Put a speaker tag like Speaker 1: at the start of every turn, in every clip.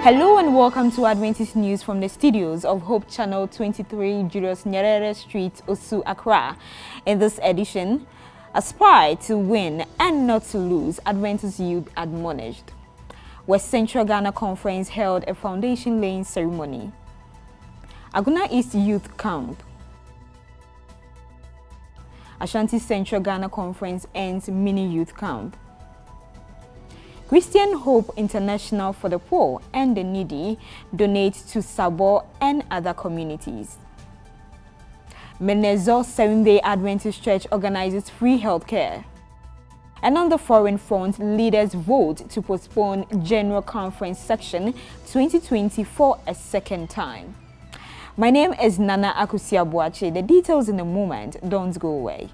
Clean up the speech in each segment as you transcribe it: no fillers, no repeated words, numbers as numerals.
Speaker 1: Hello and welcome to Adventist News from the studios of Hope Channel 23, Julius Nyerere Street, Osu, Accra. In this edition, aspire to win and not to lose, Adventist youth admonished. West Central Ghana Conference held a foundation laying ceremony. Aguna East Youth Camp. Ashanti Central Ghana Conference ends mini youth camp. Christian Hope International for the Poor and the Needy donates to Sabo and other communities. Menezo Seventh-day Adventist Church organizes free healthcare. And on the foreign front, leaders vote to postpone General Conference Section 2020 for a second time. My name is Nana Akusia Boache. The details in a moment. Don't go away.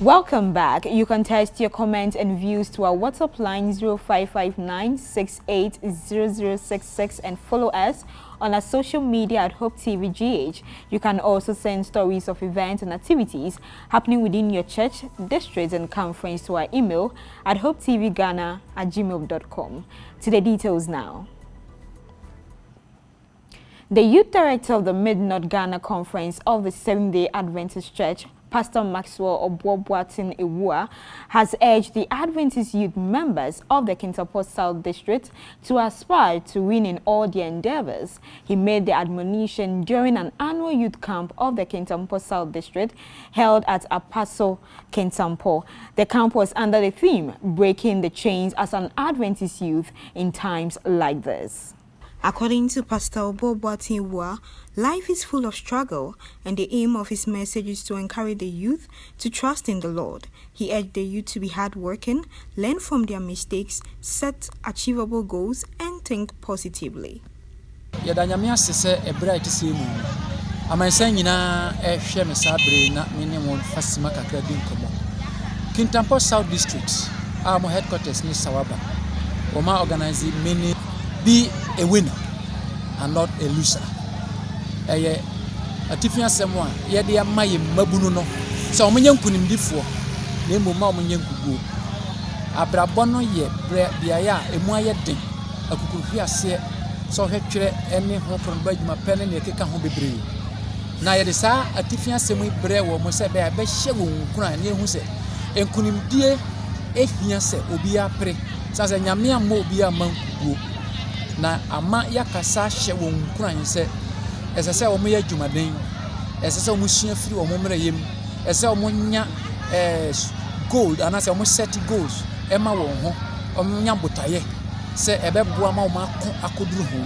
Speaker 1: Welcome back. You can text your comments and views to our WhatsApp line 0559680066 and follow us on our social media at Hope TV GH. You can also send stories of events and activities happening within your church, district and conference to our email at hopetvghana@gmail.com. To the details now. The youth director of the Mid-North Ghana Conference of the Seventh-day Adventist Church, Pastor Maxwell Obuabuatin Ewua, has urged the Adventist youth members of the Kintampo South District to aspire to win in all their endeavors. He made the admonition during an annual youth camp of the Kintampo South District held at Apaso, Kintampo. The camp was under the theme, Breaking the Chains as an Adventist Youth in Times Like This. According to Pastor Obuabuatin Ewua, life is full of struggle, and the aim of his message is to encourage the youth to trust in the Lord. He urged the youth to be hardworking, learn from their mistakes, set achievable goals, and think positively.
Speaker 2: Yadanyamia sese ebra itisi mu. Amansa nyina ehwe me sabre na mene won fasima kakra di nkomo. Kintampo South District, our headquarters ni Sawaba. Oma organize many be a winner and not a loser. Eye atifia semwa ye de amaye mabunu no so omenye nkunimdifo na emoma omenye nkuguo abrabọ no ye bia ya emu aye den akukuhwi ase so hwetwere ene ho kronba adwuma pene ne ekeka ho bebre na ye de sa atifia semu bre wo mo se be hye wo nkuna ne ehu se nkunimdie ehia se obi apre sase nyame amma obi amankuguo na ama yakasa hye wo nkuna se esese omo ye adwumaden esese omo sua firi omo mra yem esese omo nya gold anase omo set goals ema wo ho omo nya botaye se ebeboa ma omo akoduru ho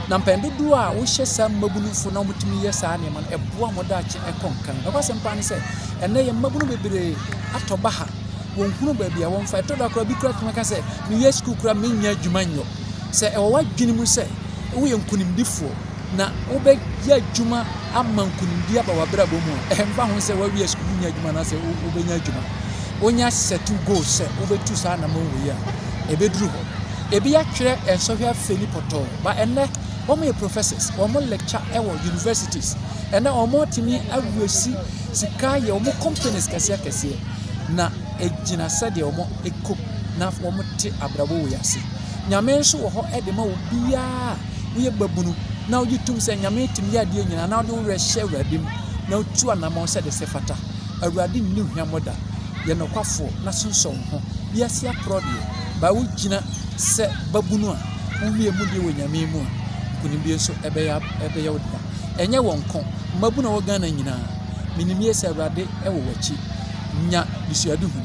Speaker 2: na mpendudu a wo hye sa mabunufo na omo timi ye sa ne ma eboa mo da che ekonkan because mpa ne se ene ye mabunu bebere atoba ha wo nhunu ba bia wo mfa to da kra bi kra tuma se ni ye school kra menya adwumanyo se e wo adwini mu se wo ye nkunimdifo na obe ya juma amankunidi aba wabrabo mu emfa ho se wawie school nya juma na se obe nya juma onya set goals se obe tu sa na mo wi a ebeduru ho ebi ya twere ensohwe afeni poto ba enne omo ye professors omo lecture e wo universities enne omo timi awuesi sika ye omo companies kase na ejina sade omo ekop na omo te abrabo wo yase nyame nso wo ho e de ma obi a wo babunu now you tum say nyame tim ya de nyina now do we share radim now tu anamon said the sefata awurade ni hwamoda ye nokwafo na sonson ho biase aprode ba wo gina se babunu a wo wie mu de wo nyame mu a kunimbi so ebe ya wodda enye wonko mabuna wo Ghana nyina minimie se awurade e wo wachi nya bisuadu hu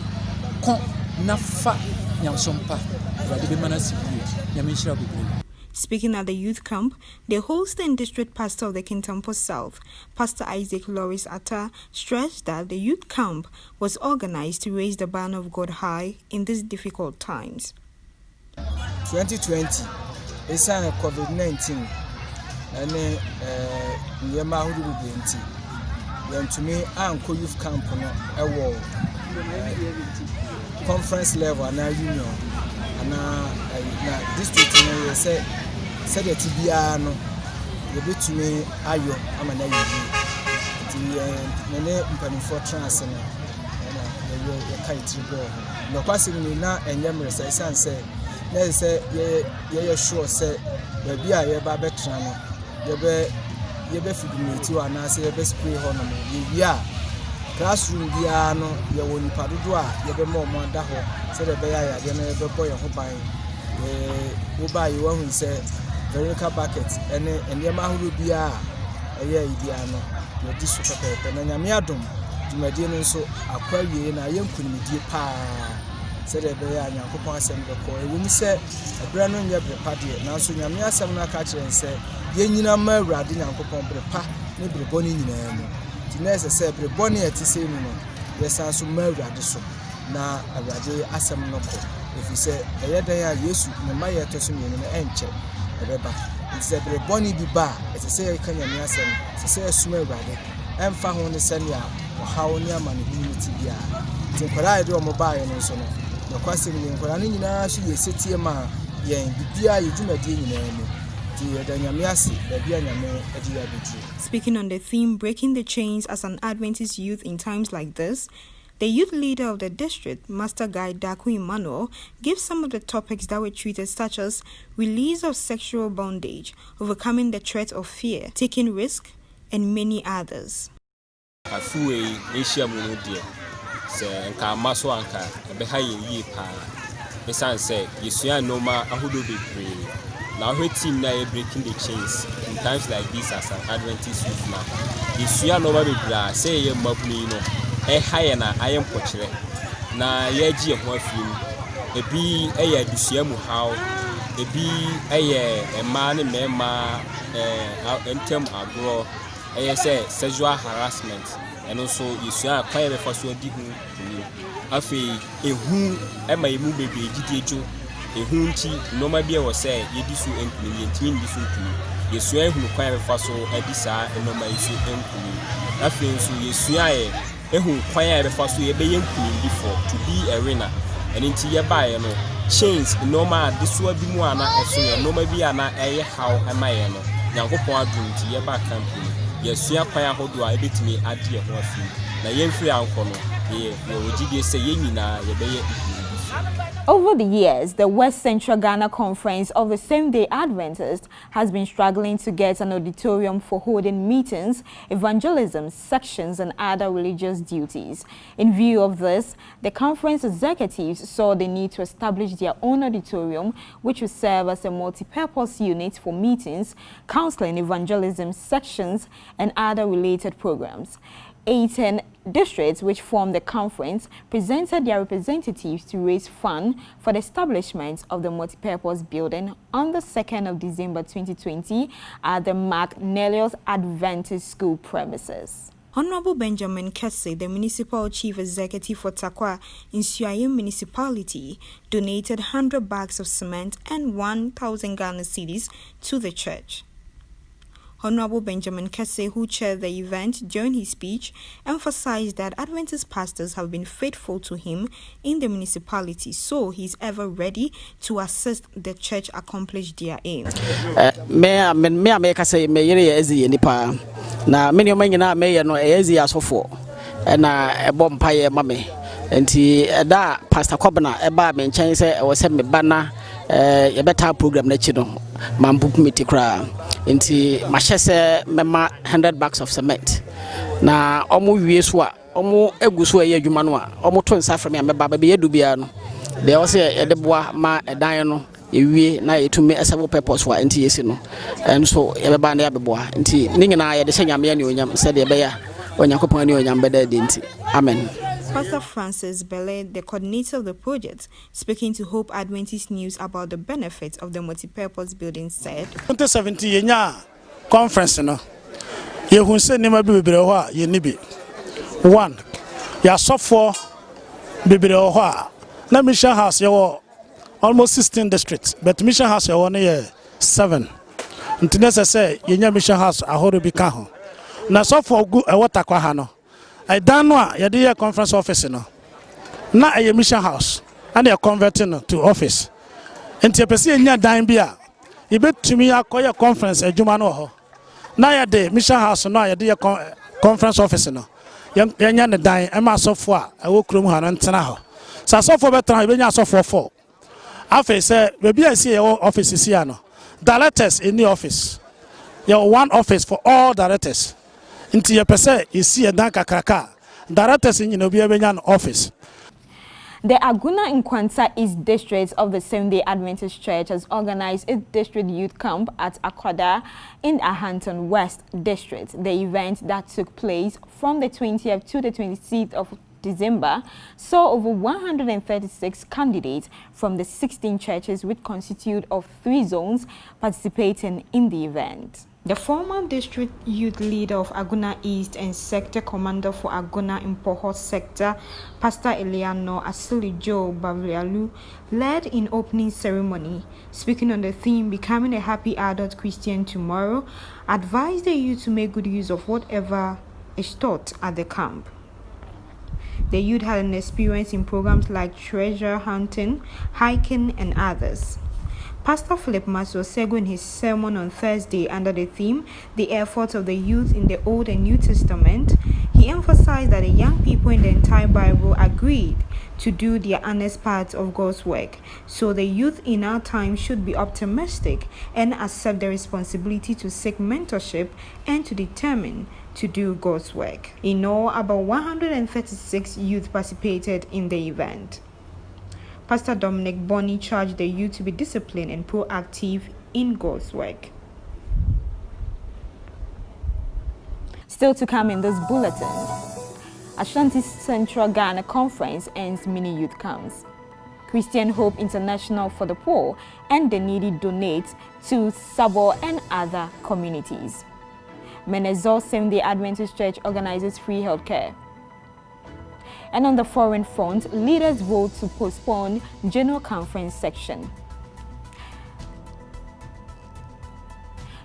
Speaker 2: ko na fa nyamsompa awurade be mana sibuye nyame nshira bibiri.
Speaker 1: Speaking at the youth camp, the host and district pastor of the Kintampo South, Pastor Isaac Loris Atta, stressed that the youth camp was organized to raise the banner of God high in these difficult times.
Speaker 3: 2020, it's a COVID-19, and Yama Hudu then to me, Uncle Youth Camp on a wall conference level and a union, and district said that Tibiano yɛbɛtumi ayɔ ama na yɛyi nti ne mpanimfoɔ trans no na yɛka yɛtiri bɔɔ ho na ɔkwasɛm ni na ɛnyɛ mmerɛ sɛ ɛsiane sɛ na ɛsɛ sɛ yɛyɛ sure sɛ baabi a yɛba bɛtena no yɛbɛfidimeti hɔ anaasɛ yɛbɛspray hɔ no mo yɛwie a classroom biara no yɛwɔ nipa dodo a yɛbɛma ɔmo ada hɔ sɛdeɛ ɛbɛyɛ ayadeɛ no yɛbɛbɔ yɛn ho ban woba yɛwɔ ahu sɛ vertical bucket ɛne nneɛma ahodoɔ biara a ɛyɛ idea no yɛdi so pɛpɛɛpɛ na nyame adom dwumadie no nso akɔ awie na yɛnkunimdie paa sɛdeɛ ɛbɛyɛ a nyankopɔn asɛm bɛkɔ ɛwɔ mu sɛ ɛberɛ no nyɛ berɛ pa deɛ nanso nyame asɛm no aka kyerɛ sɛ yɛnyina ma awurade nyankopɔn berɛ pa ne berɛ bɔne nyinaa mu nti na ɛsɛ sɛ berɛ bɔne a ɛte sɛ mu no yɛsan so ma awurade so na awurade asɛm no kɔ ɛfiri sɛ ɛyɛ dan a yesu ne ma yɛtɔ so mmienu no ɛnkyɛ ɛbɛba nti sɛ berɛ bɔne bi ba a ɛsɛ sɛ yɛka nyame asɛm ɛsɛ sɛ yɛsoma awurade ɛmfa ho ne sɛnea ɔhaw ne amanehunu no ti biara nti nkwadaa a yɛde ɔmo baeɛ no nso no nɔkwasɛm ne nkwadaa no nyinaa so yɛ setie ma yɛn bibia yɛ dwumadie nyinaa mu nti yɛda nyame ase baabi a nyame ade yɛ abɛduru.
Speaker 1: Speaking on the theme Breaking the Chains as an Adventist Youth in Times Like This, the youth leader of the district, Master Guide Daku Emmanuel, gives some of the topics that were treated, such as release of sexual bondage, overcoming the threat of fear, taking risk, and many others.
Speaker 4: Afuwe Asia Munudia, say Nka so anka ebeha ye pa. Esan say Yesua noma ahudo bebre. Now her team na breaking the chains in times like this as an Adventist youth now. Yesua noma bebra say ye mabni no. Higher na I am pochre na yeji e ho afim ebi eye adusua mu haw ebi eye ema ne mema entem agro eye say sexual harassment eno so yesua kwai be faso di hu ni afi ehu ema emu bebe gidiejo ehu nti noma bia wo say yedi so enkuni yentimi ndi so nkuni yesua ehu kwai be faso adi saa noma yesu enkuni afi nso yesua ehu kwan a ebefa so yebeye nkunimdi for to be a winner and nti ye bae no chains normal desoa bi mu ana eso ye normal bi ana eye how amaye no nyankopon adum nti ye ba campaign yesua kwan ahodo a ebetimi ade ho afi na yemfiri anko no ye wogidie se ye nyina yebeye.
Speaker 1: Over the years, the West Central Ghana Conference of the Same-Day Adventist has been struggling to get an auditorium for holding meetings, evangelism, sections, and other religious duties. In view of this, the conference executives saw the need to establish their own auditorium, which will serve as a multi-purpose unit for meetings, counseling, evangelism, sections, and other related programs. 18 districts which form the conference presented their representatives to raise funds for the establishment of the multipurpose building on the 2nd of December 2020 at the Mark Nelios Adventist School premises. Honorable Benjamin Kesse, the Municipal Chief Executive for Takwa in Suayim Municipality, donated 100 bags of cement and 1,000 Ghana cedis to the church. Honorable Benjamin Kesse, who chaired the event during his speech, emphasized that Adventist pastors have been faithful to him in the municipality, so he's ever ready to assist the church accomplish their aim.
Speaker 5: Me Kesse me yere ezi nipa na me nyina me no ezi asofo na ebo mpaye mame enti da pastor Kobna eba me nchen se wo se me bana yebeta program na chi no mampu committee kra nti mahye mema 100 bags of cement na omo wie so a omo eguso aye adwuma no a omo to nsa from ya meba ba be yedu bia no de wo se yede boa ma edan no ewie na etumi esebo purpose wa nti yesi no enso yebeba na yabeboa nti ni nyina yede hye nyame ne onyam se de be ya onyankopon ne onyam beda de nti amen.
Speaker 1: Pastor Francis Bele, the coordinator of the project, speaking to Hope Adventist News about the benefits of the multipurpose building, said
Speaker 6: 2017 yenya conference no ye hu se nima bi bebre ho a ye ni bi one ya sofo bebre ho a na mission house ye wo almost 16 districts but mission house ye wo na ye 7 ntine se yenya mission house ahoro bi ka ho na sofo gu e wota kwa ha no I don't know yede conference office no na a mission house and they converting to office enti pese enya dan bia ibetumi akoye conference adwuma no ho na yɛde mission house no a yɛde yɛ conference office no yɛnya ne dan ɛma asɔfo a ɛwɔ kurom ha no ntena hɔ sɛ asɔfo bɛtena hɔ yɛbɛnya asɔfo 4 afei sɛ baabi a ɛsi yɛwɔ office si a no directors in the office yɛwɔ one office for all directors nti yɛpɛ sɛ yɛsi yɛ dan kakraka directors nyina obi bɛnya no office.
Speaker 1: The Aguna Nkwanta East District of the Seventh-day Adventist Church has organized its district youth camp at Akwada in Ahanton West District. The event that took place from the 20th to the 26th of December saw over 136 candidates from the 16 churches which constitute of 3 zones participating in the event. The former district youth leader of Aguna East and sector commander for Aguna Impoho sector, Pastor Eliano Asili Joe Bavrialu, led in opening ceremony, speaking on the theme Becoming a Happy Adult Christian Tomorrow, advised the youth to make good use of whatever is taught at the camp. The youth had an experience in programs like treasure hunting, hiking, and others. Pastor Philip Maso said in his sermon on Thursday under the theme, The Efforts of the Youth in the Old and New Testament, he emphasized that the young people in the entire Bible agreed to do their honest part of God's work. So the youth in our time should be optimistic and accept the responsibility to seek mentorship and to determine to do God's work. In all, about 136 youth participated in the event. Pastor Dominic Bonney charged the youth to be disciplined and proactive in God's work. Still to come in this bulletin, Ashanti Central Ghana Conference ends mini youth camps. Christian Hope International for the Poor and the Needy donate to Sabo and other communities. Menezor Seventh-day Adventist Church organizes free healthcare. And on the foreign front, leaders vote to postpone General Conference section.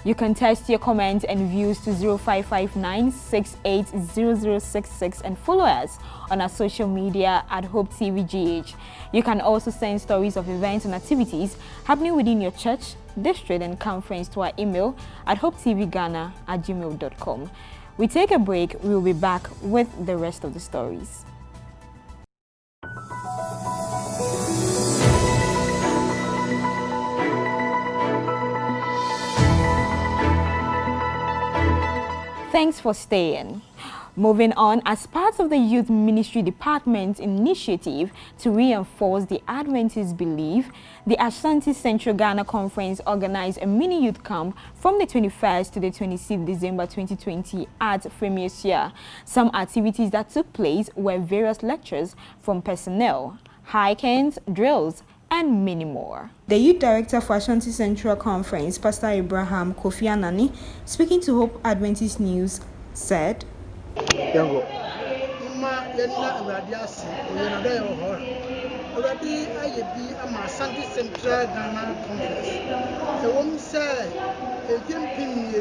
Speaker 1: You can text your comments and views to 0559 680066 and follow us on our social media at Hope TV GH. You can also send stories of events and activities happening within your church, district, and conference to our email at hopetvghana@gmail.com. We take a break. We will be back with the rest of the stories. Thanks for staying. Moving on, as part of the Youth Ministry Department's initiative to reinforce the Adventist belief, the Ashanti Central Ghana Conference organized a mini youth camp from the 21st to the 26th December 2020 at Fremiesia. Some activities that took place were various lectures from personnel, hikings, drills, and many more. The Youth Director for Ashanti Central Conference, Pastor Abraham Kofi Anani, speaking to Hope Adventist News, said,
Speaker 7: Ashanti Central Ghana Conference. The woman said, "A campaign,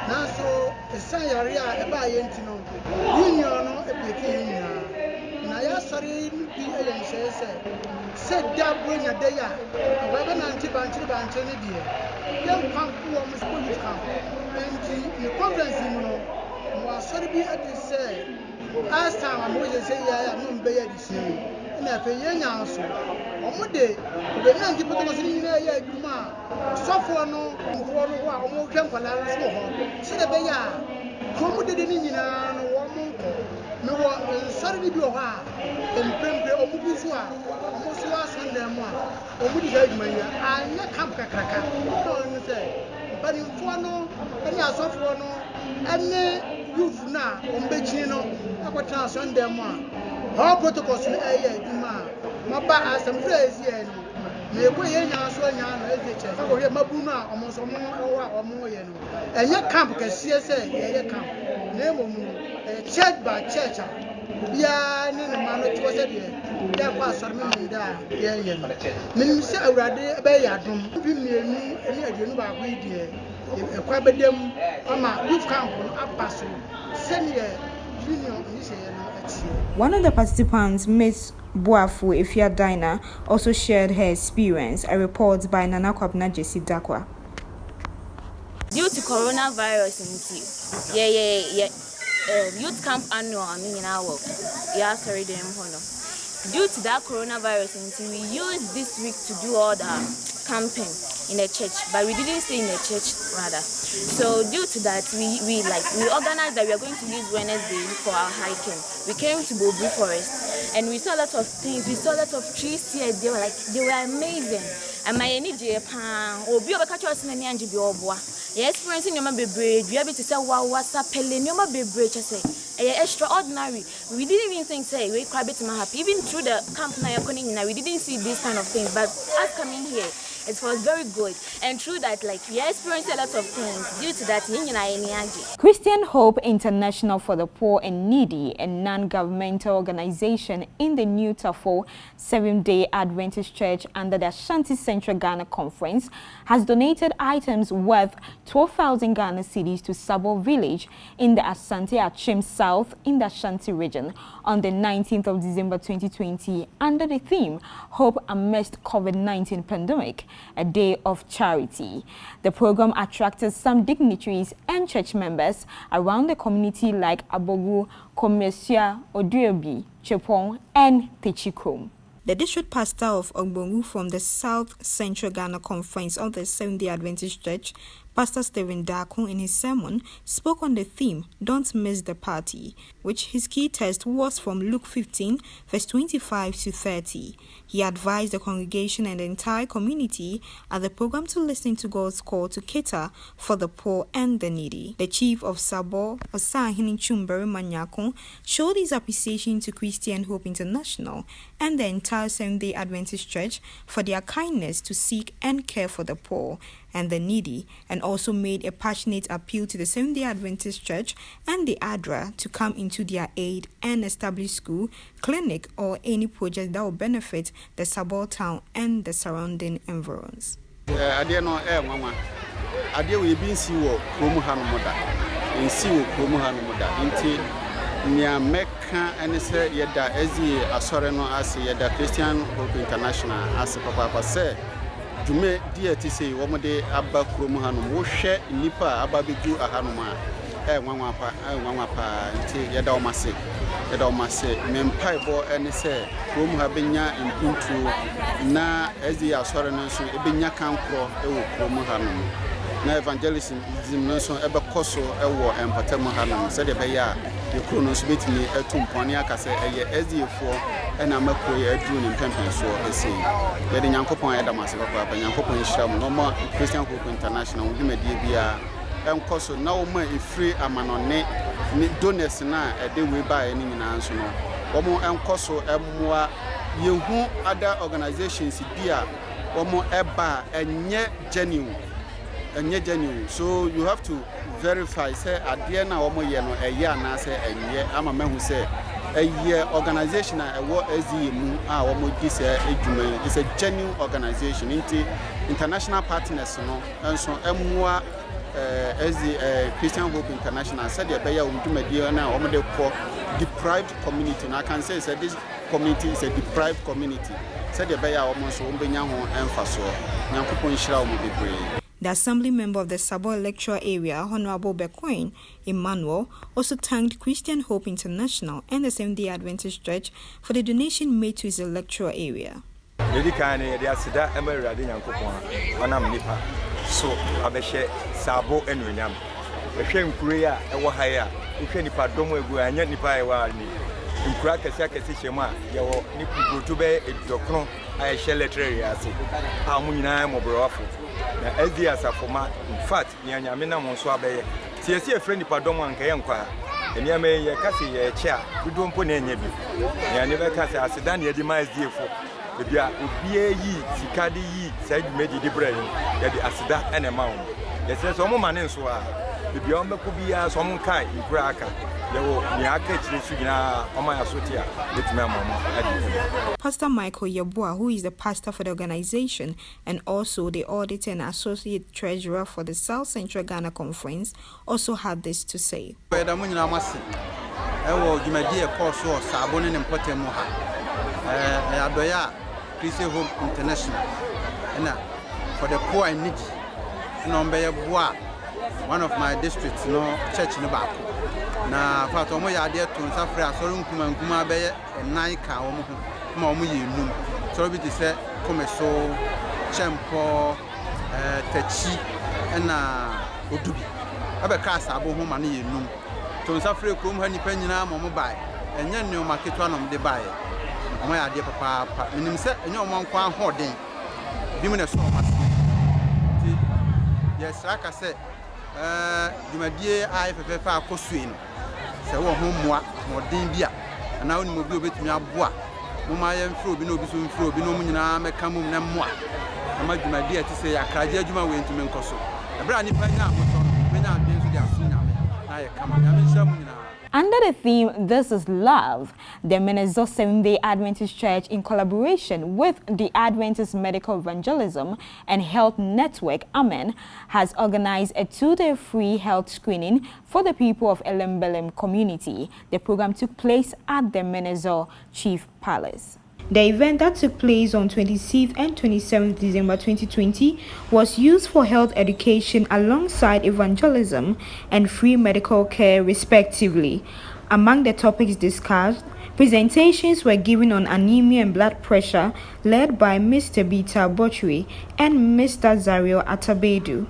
Speaker 7: now, so a Sayaria, a Bayentino, Union, a Pekin. Naya Sari, said that when a day, a weapon anti-banty, young punk who almost put it camp. And the conference, was sorry be at this say. Last time I'm going to say, I am not bear this year. And I pay young also. On one day, the man people was in there, suffer no, or more camp for Larry's home. See the bear. Come with the Nina, no one, sorry be a while. And Pembe or Mubusua, almost last Sunday, or would you guide me? I'm not camp cracker. But in Fuano, and I suffer no, and youth now, on Bechino, I got on them one. All protocols in a my back some phrase here. May we answer as the church. I will hear Mabuna almost a more or more. And your camp can see us, a camp. Name church by church. Yeah, no man was a year. There was some money there. Yeah, Minister already obey at home. Give me a new idea. A quabadem, youth camp on up pass. Senior.
Speaker 1: One of the participants, Ms. Boafu Ifia Dina, also shared her experience. A report by Nana Kwabna Jesse Dakwa.
Speaker 8: Due to coronavirus, youth camp annual, sorry, due to that coronavirus, we used this week to do all the camping in a church, but we didn't stay in a church rather. So due to that, we organized that we are going to use Wednesday for our hiking. We came to Bobu Forest and we saw a lot of things. We saw a lot of trees here. They were amazing. And my energy, experiencing your bebre, you able to say wow, what's up, your bebre, just say extraordinary. We didn't even think say we quite bit happy. Even through the camp we didn't see this kind of things, but us coming here, it was very good. And through that, we experienced a lot of things. Due to that,
Speaker 1: Christian Hope International for the Poor and Needy, a non-governmental organization in the New Tafo Seventh-day Adventist Church under the Ashanti Central Ghana Conference, has donated items worth 12,000 Ghana cedis to Sabo village in the Asante Achim South in the Ashanti region on the 19th of December 2020 under the theme Hope Amidst COVID-19 Pandemic, a day of charity. The program attracted some dignitaries and church members around the community like Abogu, Komesia, Oduobi, Chepong, and Techikom. The district pastor of Ogbongu from the South Central Ghana Conference of the Seventh-day Adventist Church, Pastor Stephen Darko, in his sermon, spoke on the theme, Don't Miss the Party, which his key text was from Luke 15, verse 25 to 30. He advised the congregation and the entire community at the program to listen to God's call to cater for the poor and the needy. The chief of Sabo, Osahini Chumberi Manyako, showed his appreciation to Christian Hope International and the entire Seventh-day Adventist Church for their kindness to seek and care for the poor and the needy, and also made a passionate appeal to the Seventh-day Adventist Church and the ADRA to come into their aid and establish school, clinic, or any project that will benefit the Sabo town and the surrounding environs.
Speaker 9: Meka and say yeda ezi asore no ase yeda Christian Hope International ase papa say dume die ti say wo mode aba krom hanom wo hwe nipa aba beju ahanom a nwanwa pa nti yeda o mase mempai bo ene say krom ha benya impuntu na ezi asore no so ebenya kankro ewo krom hanom na evangelism no so ebe koso ewo empatem hanom say de be ya the chronos between a tumpania case a SDF4 and a Makoy Adrian in Pempen so a say. Yet in Yankopon Adamas, Yankopon Sham, no more Christian Hope International, Him a DBA, and Coso, no more if free a man on net, donors na a day we buy any answer. Omo and Coso, and more you who other organizations, dear, Omo Eba, and yet genuine. So you have to verify say at the end of a year na say a year I'm a man who say a year organization a what this it's a genuine organization international partners and so as the Christian Hope International said the Bayer Media now deprived community and I can say that this community is a deprived community said the Bayer almost emphasis
Speaker 1: The assembly member of the Sabo electoral area, Honorable Bequin Emmanuel, also thanked Christian Hope International and the Seventh-day Adventist Church for the donation made to his electoral area.
Speaker 10: So, Abeshe Sabo and William. The same Korea, a Wahaya, who nipa domo gu anya nipa ewa ni. Nkura kese chema, yawo nipu to be a docron, I shall lettery as it. Amunina mobrofo. Na SD asafoma, in fact, Nyamina Monswabe. See a friend nipa domo and Kayankwa. And Yame Yakasi a chair, we don't put any. I never cast a sedan ye demise dear for. If you are ye, Sikadi ye, said made the brain, that the Asida and a mount. Yes, there's some man in Swa. The beyond could be a some kind in Kraka. There will be a catch on my associate with my mama.
Speaker 1: Pastor Michael Yabua, who is the pastor for the organization and also the auditor and associate treasurer for the South Central Ghana Conference, also had this to say.
Speaker 3: ɛwɔ dwumadie ɛkɔɔ so wɔ Saabo ne mpɔtam mu ha adɔya Christian Home International ɛna for the poor and needy na ɔmbɛyɛ boa one of my districts no church no baako na fato ɔmo yɛ adeɛ to nsa frɛ asɔre nkuma bɛyɛ nan ka ɔmo ho ma ɔmo yɛ num sɔre bi te sɛ kɔmɛso kyɛmpɔ tachi ɛna odubi abɛka Saabo ho ma no yɛ num to nsa frɛ kurom ha nipa nyinaa ma ɔmo bae ɛnyɛ nneɛma ketewa na ɔmo de bae ɔmo yɛ adeɛ papaapa menim sɛ ɛnyɛ ɔmo nko ahoɔden bi mu na so ɔmo ase ti yɛ sraka sɛ dwumadie a ɛfɛfɛfa akɔsue no sɛ wɔ ho mmoa ahoɔden bi a anaa onim obi obetumi aboa mo ma yɛ mfiri obi na obi so mfiri obi na ɔmo nyinaa mɛka mo na mmoa ama dwumadie a ti sɛ yɛakragye adwuma wɔ ntumi nkɔ so ɛbɛrɛ a nipa nya abotɔ no menya adwen so de aso nyame na yɛ kama nyame nhyira mo nyinaa.
Speaker 1: Under the theme, This is Love, the Menezo Seventh-day Adventist Church, in collaboration with the Adventist Medical Evangelism and Health Network, Amen, has organized a 2-day free health screening for the people of Elembelem community. The program took place at the Menezo Chief Palace. The event that took place on 26th and 27th December 2020 was used for health education alongside evangelism and free medical care respectively. Among the topics discussed, presentations were given on anemia and blood pressure led by Mr. Bita Botri and Mr. Zario Atabedu.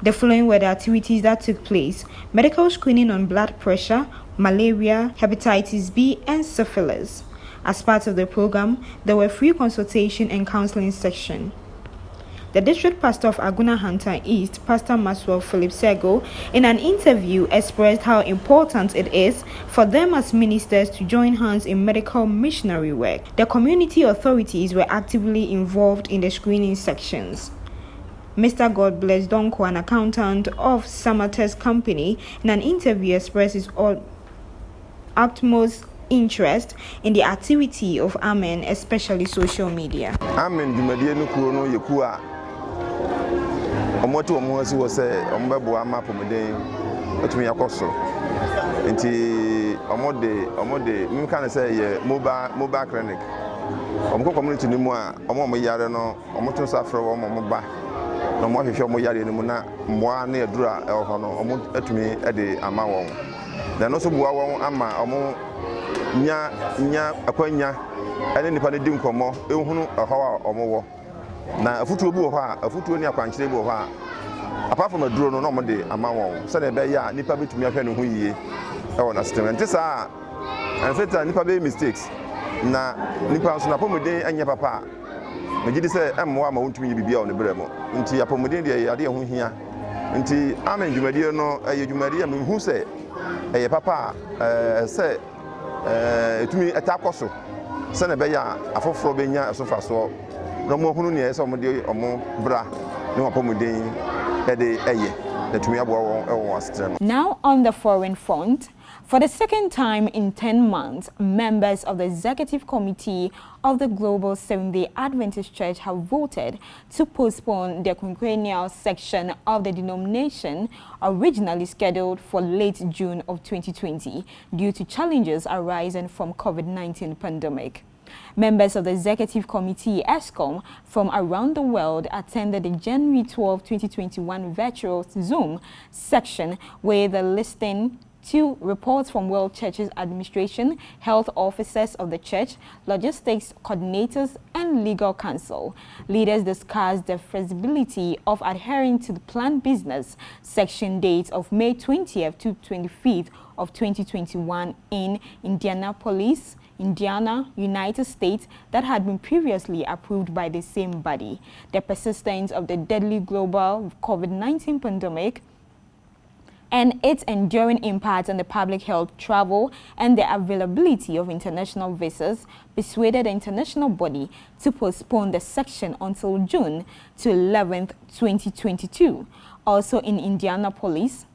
Speaker 1: The following were the activities that took place: medical screening on blood pressure, malaria, hepatitis B and syphilis. As part of the program, there were free consultation and counseling section. The district pastor of Aguna Hunter East, Pastor Maxwell Philip Sego, in an interview expressed how important it is for them as ministers to join hands in medical missionary work. The community authorities were actively involved in the screening sections. Mr. God Bless Donko, an accountant of Samates Company, in an interview expressed his utmost interest in the activity of Amen, especially social media.
Speaker 10: Amen dwumadie no kuro no yeku a omoto omohasi wo se ombebo ama pomeden atumi yakoso nti omode mimka na say ye mobile clinic omko community ni mu a omo yare no omoto safre wo omo ba no mo hwehwe omo yare ni mu na mboa na edura eho no omo atumi ede ama won na no so bua won ama omo nya akwanya ene nipa ne di nkomo ehunu eho a omo wo na afutuo bi wo ho a afutuo ni akwankyere bi wo ho a apart from aduro no mo de ama won se na be ya nipa betumi ahwe ne ho yie ewo na system nti sa and say nipa be mistakes na nipa so na pomuden anya papa megidi se emwa ma wontumi bibia on brɛ mo nti apomuden de yade ho hia nti Amen dwumadie no dwumadie a mehu se papa se etumi etakoso se na be ya afoforo benya esofaso no mo hunu ne ese omo de omo bra ne apomuden ede etumi abo won astrem.
Speaker 1: Now on the foreign front, for the second time in 10 months, members of the Executive Committee of the Global Seventh-day Adventist Church have voted to postpone the quinquennial section of the denomination originally scheduled for late June of 2020 due to challenges arising from COVID-19 pandemic. Members of the Executive Committee ESCOM from around the world attended the January 12, 2021 virtual Zoom section where the listing to reports from World Churches Administration, health officers of the church, logistics coordinators, and legal counsel. Leaders discussed the feasibility of adhering to the planned business section dates of May 20th to 25th of 2021 in Indianapolis, Indiana, United States, that had been previously approved by the same body. The persistence of the deadly global COVID-19 pandemic and its enduring impact on the public health, travel, and the availability of international visas persuaded the international body to postpone the section until June to 11th, 2022. Also in Indianapolis,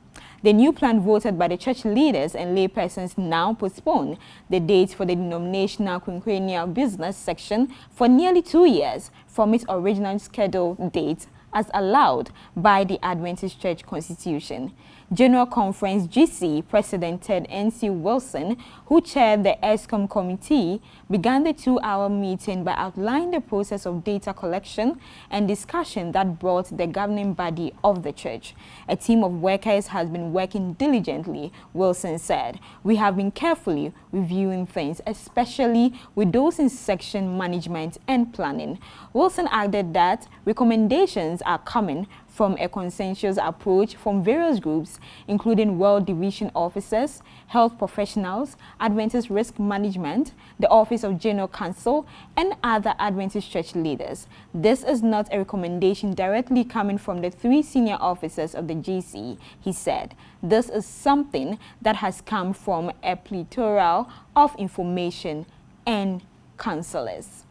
Speaker 1: the new plan voted by the church leaders and laypersons now postpone the date for the denominational quinquennial business section for nearly 2 years from its original scheduled date as allowed by the Adventist Church Constitution. General Conference GC President Ted N.C. Wilson, who chaired the ESCOM committee, began the 2-hour meeting by outlining the process of data collection and discussion that brought the governing body of the church. A team of workers has been working diligently, Wilson said. We have been carefully reviewing things, especially with those in section management and planning. Wilson added that recommendations are coming from a consensus approach from various groups, including World Division officers, health professionals, Adventist Risk Management, the Office of General Counsel, and other Adventist church leaders. This is not a recommendation directly coming from the 3 senior officers of the GC, he said. This is something that has come from a plethora of information and counselors.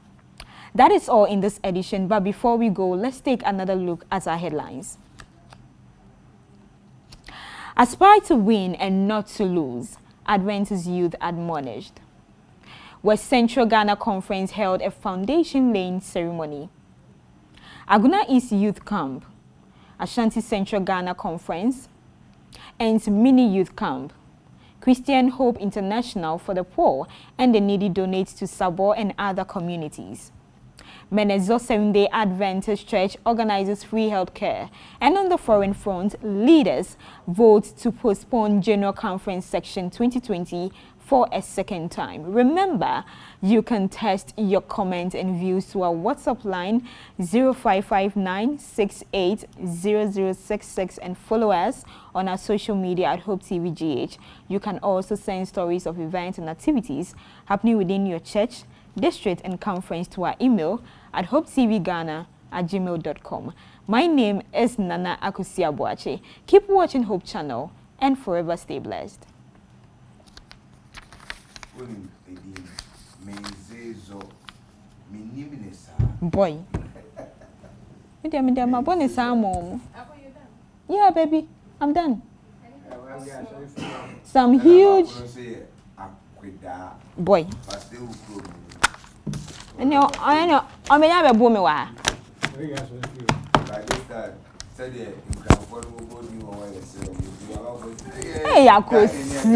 Speaker 1: That is all in this edition, but before we go, let's take another look at our headlines. Aspire to win and not to lose, Adventist youth admonished. West Central Ghana Conference held a foundation laying ceremony. Aguna East Youth Camp, Ashanti Central Ghana Conference, and Mini Youth Camp. Christian Hope International for the poor and the needy donates to Sabo and other communities. Menezo 7-Day Adventist Church organizes free healthcare. And on the foreign front, leaders vote to postpone General Conference Section 2020 for a second time. Remember, you can text your comments and views to our WhatsApp line 0559680066 and follow us on our social media at Hope TV GH. You can also send stories of events and activities happening within your church, district, and conference to our email at hopetvghana@gmail.com. My name is Nana Akusia Boache. Keep watching Hope Channel and forever stay blessed. Boy. Yeah, baby, I'm done. Some huge boy. I know. I mean, I have a boom. Hey, I could see.